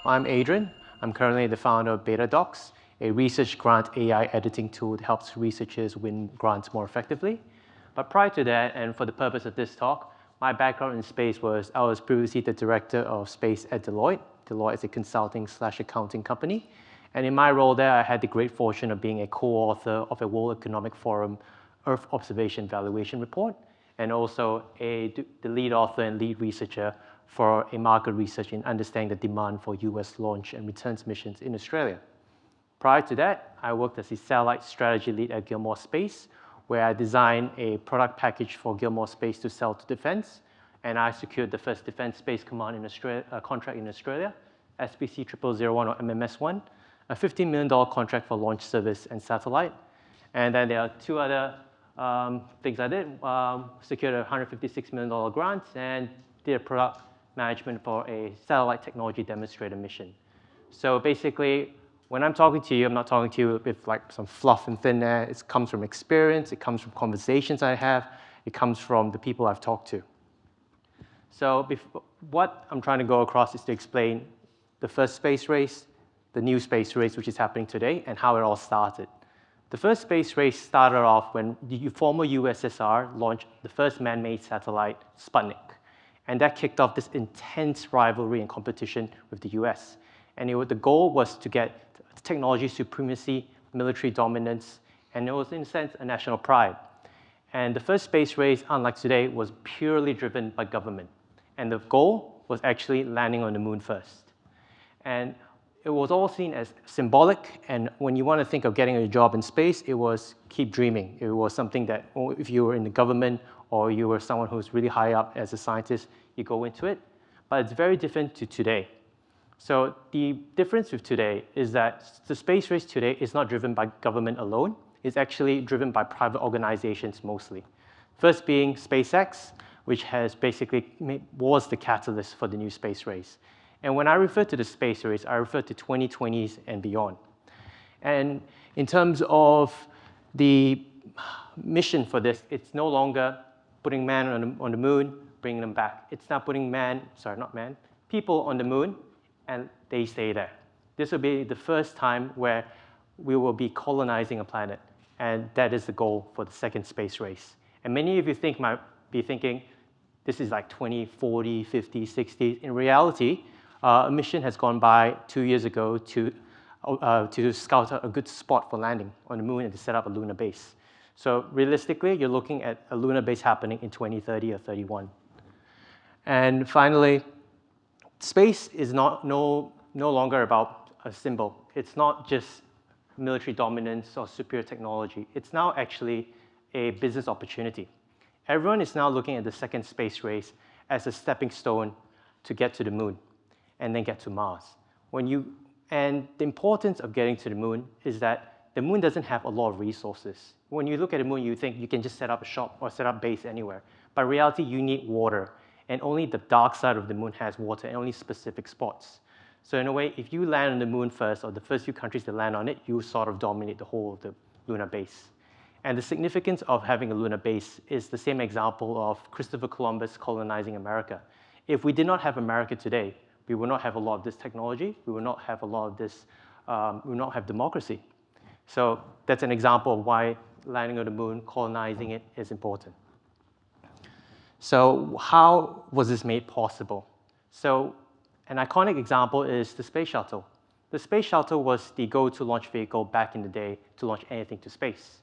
I'm Adrian. I'm currently the founder of BetaDocs, a research grant AI editing tool that helps researchers win grants more effectively. But prior to that, and for the purpose of this talk, my background in space was I was previously the director of space at Deloitte. Deloitte is a consulting/accounting company. And in my role there, I had the great fortune of being a co-author of a World Economic Forum Earth Observation Valuation Report, and also the lead author and lead researcher for a market research in understanding the demand for US launch and returns missions in Australia. Prior to that, I worked as a satellite strategy lead at Gilmour Space, where I designed a product package for Gilmour Space to sell to defense, and I secured the first Defense Space Command in Australia, contract in Australia, SPC 0001 or MMS-1, a $15 million contract for launch service and satellite. And then there are two other things I did. Secured a $156 million grant and did a product management for a satellite technology demonstrator mission. So basically, when I'm talking to you, I'm not talking to you with like some fluff and thin air. It comes from experience. It comes from conversations I have. It comes from the people I've talked to. So what I'm trying to go across is to explain the first space race, the new space race, which is happening today, and how it all started. The first space race started off when the former USSR launched the first man-made satellite, Sputnik. And that kicked off this intense rivalry and competition with the US. And the goal was to get technology supremacy, military dominance, and it was, in a sense, a national pride. And the first space race, unlike today, was purely driven by government. And the goal was actually landing on the moon first. And it was all seen as symbolic, and when you want to think of getting a job in space, it was keep dreaming. It was something that if you were in the government or you were someone who's really high up as a scientist, you go into it. But it's very different to today. So the difference with today is that the space race today is not driven by government alone. It's actually driven by private organizations mostly. First being SpaceX, which has basically was the catalyst for the new space race. And when I refer to the space race, I refer to 2020s and beyond. And in terms of the mission for this, it's no longer putting man on the moon, bringing them back. It's now putting people on the moon, and they stay there. This will be the first time where we will be colonizing a planet, and that is the goal for the second space race. And many of you might be thinking, this is like 20, 40, 50, 60. In reality, a mission has gone by 2 years ago to scout out a good spot for landing on the moon and to set up a lunar base. So realistically, you're looking at a lunar base happening in 2030 or 31. And finally, space is no longer about a symbol. It's not just military dominance or superior technology. It's now actually a business opportunity. Everyone is now looking at the second space race as a stepping stone to get to the moon and then get to Mars. And the importance of getting to the moon is that the moon doesn't have a lot of resources. When you look at the moon, you think you can just set up a shop or set up base anywhere. But in reality, you need water. And only the dark side of the moon has water, and only specific spots. So in a way, if you land on the moon first, or the first few countries that land on it, you sort of dominate the whole of the lunar base. And the significance of having a lunar base is the same example of Christopher Columbus colonizing America. If we did not have America today, we would not have a lot of this technology, we would not have a lot of this, we would not have democracy. So that's an example of why landing on the moon, colonizing it is important. So how was this made possible? So an iconic example is the space shuttle. The space shuttle was the go-to launch vehicle back in the day to launch anything to space.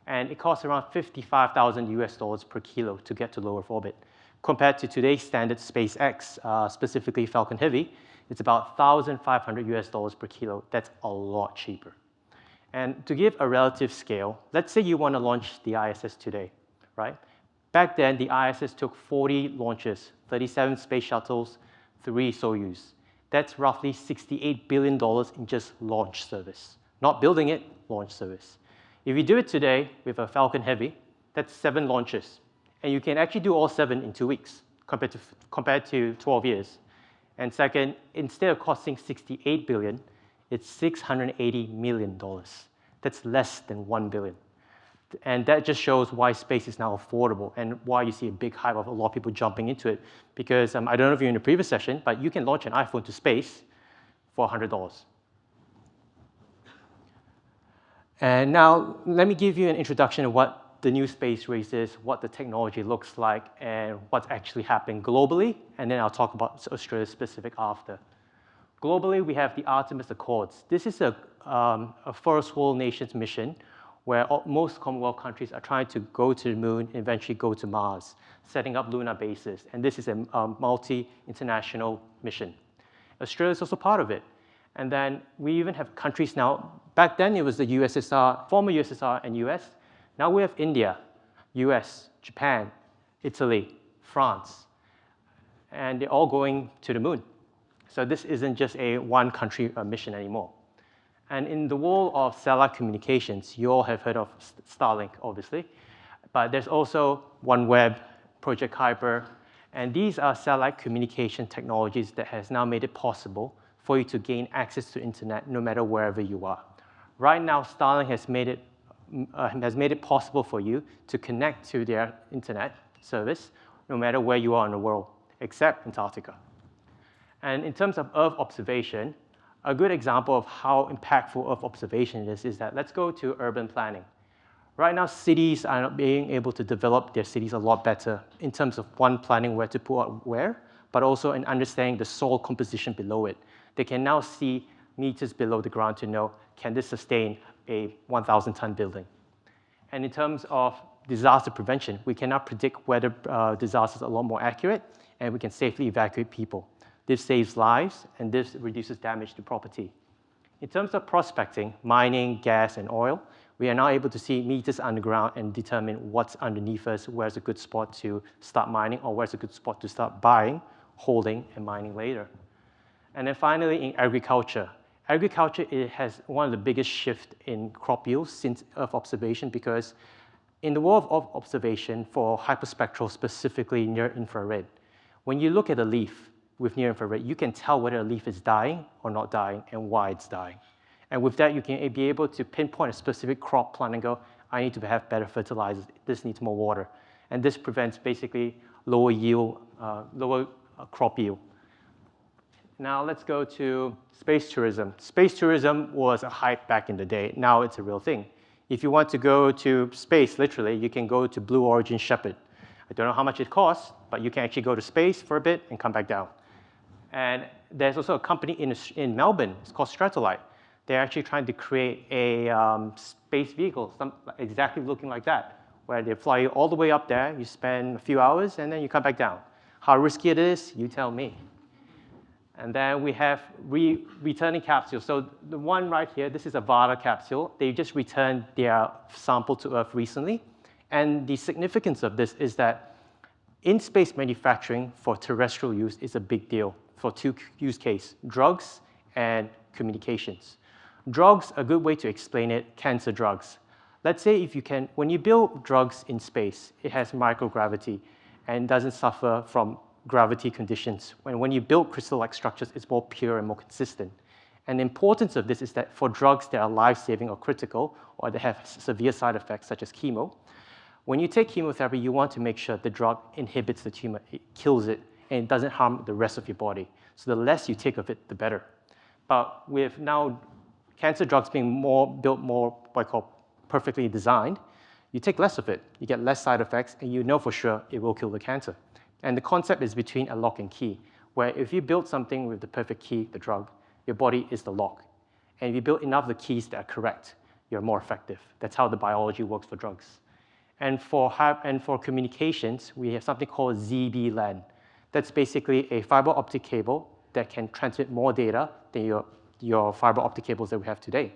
And it cost around $55,000 per kilo to get to low Earth orbit. Compared to today's standard SpaceX, specifically Falcon Heavy, it's about $1,500 per kilo. That's a lot cheaper. And to give a relative scale, let's say you want to launch the ISS today, right? Back then, the ISS took 40 launches, 37 space shuttles, 3 Soyuz. That's roughly $68 billion in just launch service. Not building it, launch service. If you do it today with a Falcon Heavy, that's 7 launches. And you can actually do all 7 in 2 weeks, compared to 12 years. And second, instead of costing $68 billion, it's $680 million. That's less than $1 billion. And that just shows why space is now affordable and why you see a big hype of a lot of people jumping into it. Because I don't know if you're in the previous session, but you can launch an iPhone to space for $100. And now let me give you an introduction of what the new space race is, what the technology looks like, and what's actually happening globally. And then I'll talk about Australia specific after. Globally, we have the Artemis Accords. This is a first world nations mission where most Commonwealth countries are trying to go to the moon and eventually go to Mars, setting up lunar bases. And this is a multi-international mission. Australia is also part of it. And then we even have countries now. Back then, it was the USSR, former USSR and US. Now we have India, US, Japan, Italy, France. And they're all going to the moon. So this isn't just a one-country mission anymore. And in the world of satellite communications, you all have heard of Starlink, obviously. But there's also OneWeb, Project Kuiper. And these are satellite communication technologies that has now made it possible for you to gain access to internet no matter wherever you are. Right now, Starlink has made it possible for you to connect to their internet service no matter where you are in the world, except Antarctica. And in terms of Earth observation, a good example of how impactful Earth observation is that let's go to urban planning. Right now, cities are not being able to develop their cities a lot better in terms of one, planning where to put out where, but also in understanding the soil composition below it. They can now see meters below the ground to know, can this sustain a 1,000-ton building? And in terms of disaster prevention, we can now predict weather disasters a lot more accurate, and we can safely evacuate people. This saves lives, and this reduces damage to property. In terms of prospecting, mining, gas, and oil, we are now able to see meters underground and determine what's underneath us, where's a good spot to start mining, or where's a good spot to start buying, holding, and mining later. And then finally, in agriculture. Agriculture has one of the biggest shifts in crop yields since Earth observation, because in the world of observation for hyperspectral, specifically near-infrared, when you look at a leaf with near-infrared, you can tell whether a leaf is dying or not dying and why it's dying. And with that, you can be able to pinpoint a specific crop plant and go, I need to have better fertilizers, this needs more water. And this prevents basically lower yield, lower crop yield. Now let's go to space tourism. Space tourism was a hype back in the day. Now it's a real thing. If you want to go to space, literally, you can go to Blue Origin Shepherd. I don't know how much it costs, but you can actually go to space for a bit and come back down. And there's also a company in Melbourne, it's called Stratolite. They're actually trying to create a space vehicle, exactly looking like that, where they fly you all the way up there, you spend a few hours, and then you come back down. How risky it is, you tell me. And then we have returning capsules. So the one right here, this is a Vada capsule. They just returned their sample to Earth recently. And the significance of this is that in-space manufacturing for terrestrial use is a big deal for two use cases, drugs and communications. Drugs, a good way to explain it, cancer drugs. Let's say if you can, when you build drugs in space, it has microgravity and doesn't suffer from gravity conditions. When you build crystal-like structures, it's more pure and more consistent. And the importance of this is that for drugs that are life-saving or critical, or that have severe side effects, such as chemo, when you take chemotherapy, you want to make sure the drug inhibits the tumor, it kills it, and it doesn't harm the rest of your body. So the less you take of it, the better. But with now cancer drugs being built more what I call perfectly designed, you take less of it, you get less side effects, and you know for sure it will kill the cancer. And the concept is between a lock and key, where if you build something with the perfect key, the drug, your body is the lock. And if you build enough of the keys that are correct, you're more effective. That's how the biology works for drugs. And for communications, we have something called ZB-LAN. That's basically a fiber optic cable that can transmit more data than your fiber optic cables that we have today.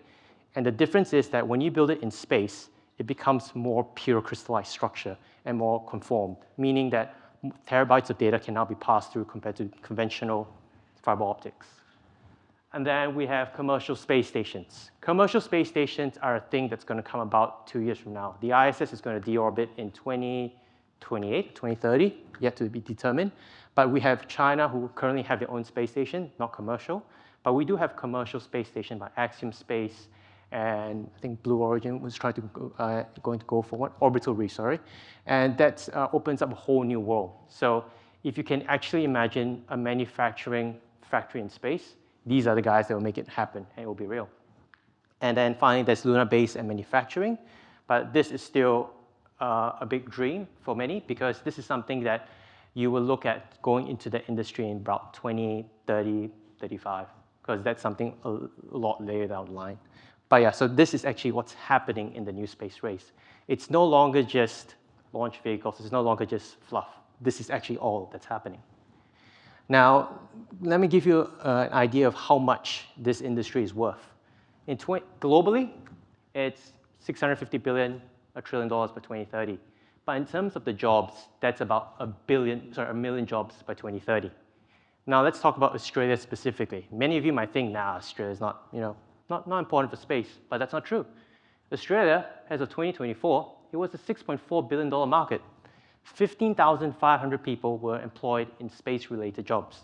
And the difference is that when you build it in space, it becomes more pure crystallized structure and more conformed, meaning that terabytes of data can now be passed through compared to conventional fiber optics. And then we have commercial space stations. Commercial space stations are a thing that's going to come about 2 years from now. The ISS is going to deorbit in 2028, 2030, yet to be determined. But we have China, who currently have their own space station, not commercial. But we do have commercial space station by Axiom Space and I think Blue Origin was trying to going to go for one, Orbital Reef, sorry, and that opens up a whole new world. So if you can actually imagine a manufacturing factory in space, these are the guys that will make it happen, and it will be real. And then finally, there's lunar base and manufacturing, but this is still a big dream for many because this is something that you will look at going into the industry in about 20, 30, 35, because that's something a lot later down the line. But yeah, so this is actually what's happening in the new space race. It's no longer just launch vehicles, it's no longer just fluff. This is actually all that's happening. Now, let me give you an idea of how much this industry is worth. Globally, it's $650 billion, $1 trillion by 2030. But in terms of the jobs, that's about a million jobs by 2030. Now let's talk about Australia specifically. Many of you might think, nah, Australia's not important for space, but that's not true. Australia, as of 2024, it was a $6.4 billion market. 15,500 people were employed in space-related jobs.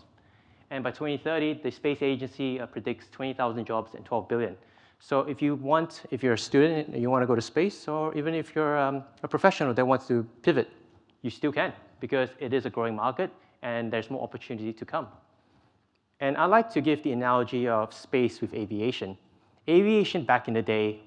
And by 2030, the space agency predicts 20,000 jobs and 12 billion. So if you're a student and you want to go to space, or even if you're a professional that wants to pivot, you still can, because it is a growing market and there's more opportunity to come. And I like to give the analogy of space with aviation. Aviation back in the day,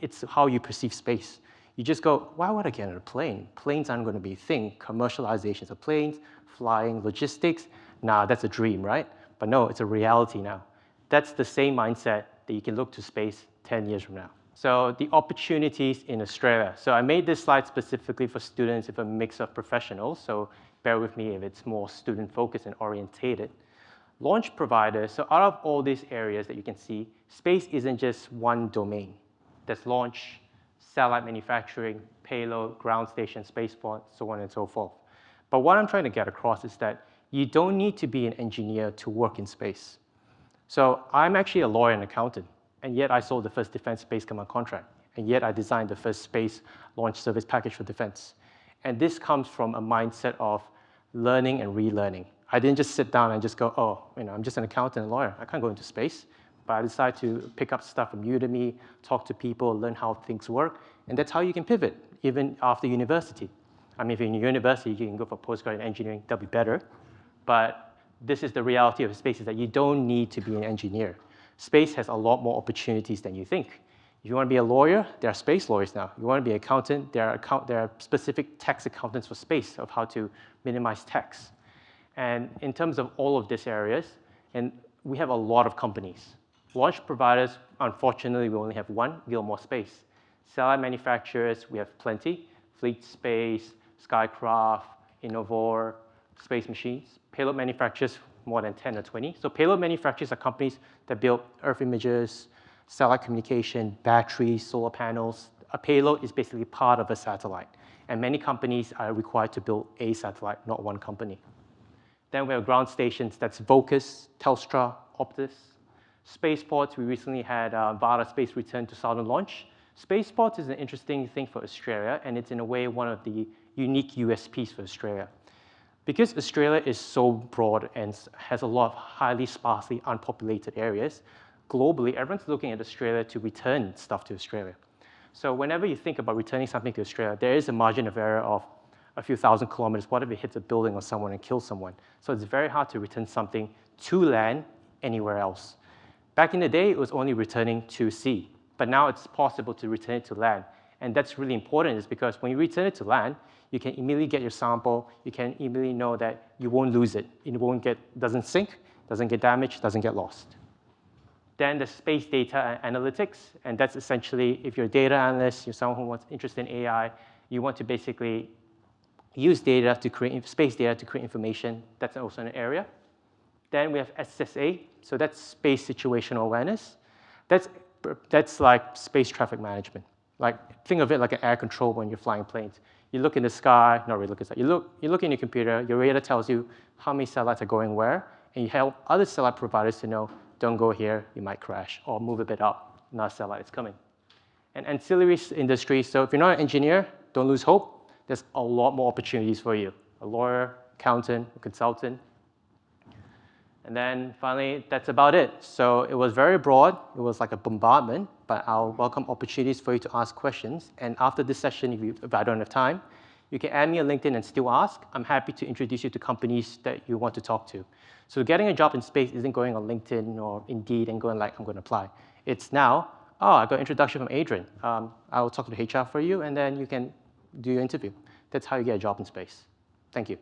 it's how you perceive space. You just go, why would I get on a plane? Planes aren't going to be a thing. Commercializations of planes, flying, logistics, nah, that's a dream, right? But no, it's a reality now. That's the same mindset that you can look to space 10 years from now. So the opportunities in Australia. So I made this slide specifically for students with a mix of professionals, so bear with me if it's more student-focused and orientated. Launch providers, so out of all these areas that you can see, space isn't just one domain. There's launch, satellite manufacturing, payload, ground station, spaceport, so on and so forth. But what I'm trying to get across is that you don't need to be an engineer to work in space. So I'm actually a lawyer and accountant, and yet I sold the first Defense Space Command contract, and yet I designed the first space launch service package for defense. And this comes from a mindset of learning and relearning. I didn't just sit down and just go, oh, I'm just an accountant and lawyer. I can't go into space. But I decided to pick up stuff from Udemy, talk to people, learn how things work, and that's how you can pivot, even after university. I mean, if you're in university, you can go for postgraduate engineering, that'll be better. But this is the reality of space, is that you don't need to be an engineer. Space has a lot more opportunities than you think. If you want to be a lawyer, there are space lawyers now. You want to be an accountant, there are specific tax accountants for space of how to minimize tax. And in terms of all of these areas, and we have a lot of companies. Launch providers, unfortunately, we only have one, Gilmore Space. Satellite manufacturers, we have plenty. Fleet Space, Skycraft, Innovor, Space Machines. Payload manufacturers, more than 10 or 20. So payload manufacturers are companies that build Earth images, satellite communication, batteries, solar panels. A payload is basically part of a satellite. And many companies are required to build a satellite, not one company. Then we have ground stations, that's Vocus, Telstra, Optus. Spaceports, we recently had Varda Space return to Southern Launch. Spaceports is an interesting thing for Australia, and it's in a way one of the unique USPs for Australia. Because Australia is so broad and has a lot of highly sparsely unpopulated areas, globally, everyone's looking at Australia to return stuff to Australia. So whenever you think about returning something to Australia, there is a margin of error of a few thousand kilometers. What if it hits a building or someone and kills someone? So it's very hard to return something to land anywhere else. Back in the day, it was only returning to sea, but now it's possible to return it to land. And that's really important, is because when you return it to land, you can immediately get your sample, you can immediately know that you won't lose it. It doesn't sink, doesn't get damaged, doesn't get lost. Then the space data analytics, and that's essentially, if you're a data analyst, you're someone who wants interested in AI, you want to basically use data to create space data to create information. That's also an area. Then we have SSA, so that's space situational awareness. That's like space traffic management. Like, think of it like an air control when you're flying planes. You look in the sky, not really look inside. You look in your computer, your radar tells you how many satellites are going where, and you help other satellite providers to know, don't go here, you might crash, or move a bit up, another satellite is coming. And ancillary industry, so if you're not an engineer, don't lose hope. There's a lot more opportunities for you. A lawyer, accountant, a consultant. And then finally, that's about it. So it was very broad. It was like a bombardment, but I'll welcome opportunities for you to ask questions. And after this session, if I don't have time, you can add me on LinkedIn and still ask. I'm happy to introduce you to companies that you want to talk to. So getting a job in space isn't going on LinkedIn or Indeed and going like, I'm going to apply. It's now, oh, I got an introduction from Adrian. I'll talk to the HR for you, and then you can do your interview. That's how you get a job in space. Thank you.